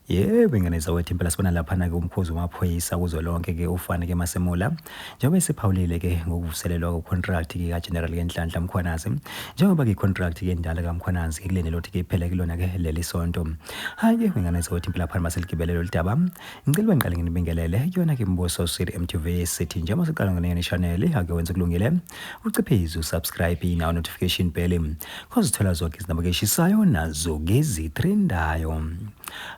Yebo, ingane zawethu impela sibona laphana-ke umkhuzi wamaphoyisa kuzwelonke-ke ufane-ke Masemula njengoba esiphawulile-ke ngokuvuselelwa kwekhontract-ke kaGeneral Nhlanhla Mkhwanazi njengoba-ke ikhontract-ke endala kaMkhwanazi kulena lothi-ke iphele kulona-ke leli sonto. Hhayi-ke ingane zawethu impela phana maseligibele lolu daba ngicela ngiqale nginibingelele kuyona-ke Mbuso City MTV sithi njengoba siqala ngene channel ake wenze kulungile uciphize usubscribe nawo notification bell khozithola zonke izindaba eshisayo nazo gezitrendayo.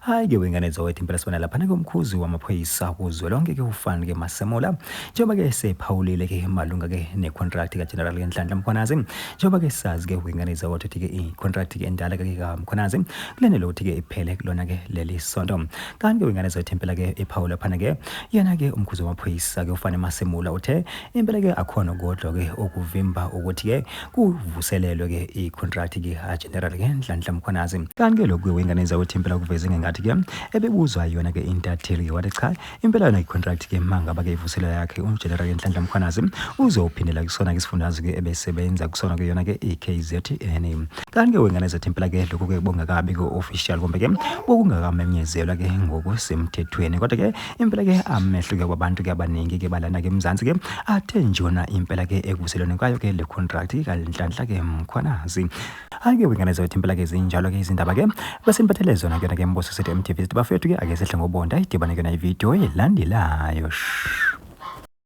Hhayi-ke wengane zawethu impela sibona laphana-ke umkhuzi wamaphoyisa kuzwelonke-ke ufane-ke Masemula njengoba-ke sephawulile-ke malunga-ke nekhontract kaGeneral Nhlanhla Mkhwanazi njengoba-ke sazi-ke wengane zawethu ukuthi-ke ikhontract-ke endala-ke kaMkhwanazi kulena lokuthi-ke iphele kulona-ke leli sonto. Kanti-ke wengane zawethu impela-ke iphawula phana-ke yena-ke umkhuzi wamaphoyisa-ke ufane Masemula uthe impela-ke akhona kodwa-ke okuvimba ukuthi-ke kuvuselelwe-ke ikhontract-ke kaGeneral-ke Nhlanhla Mkhwanazi. Kanti-ke lokhu-ke wengane zawethu impela kuveze ngengathi-ke ebebuzwa yona-ke intatheli-ke wathi cha impela yona ikhontract-ke mangaba-ke ivuselelo yakhe uGeneral Nhlanhla Mkhwanazi uzophindela kusona-ke isifundazwe-ke ebesebenza kusona-ke yona-ke i-KZN. Kanti-ke wengane zethu impela-ke lokhu-ke bongakabi-ke official kumbe-ke bokungakamenyezelwa-ke ngokusemthethweni kodwa-ke impela-ke amehlo-ke kwabantu-ke abaningi-ke balana-ke eMzansi-ke athe njona impela-ke ekuvuselweni kwayo-ke le contract-ke kaNhlanhla-ke Mkhwanazi. Hhayi-ke wengane zethu impela-ke zinjalo-ke izindaba-ke bese niphathele zona kuyona-ke Mbuso City MTV bafethu-ke ake sehle ngobonda idibane kuyona ividiyo elandelayo.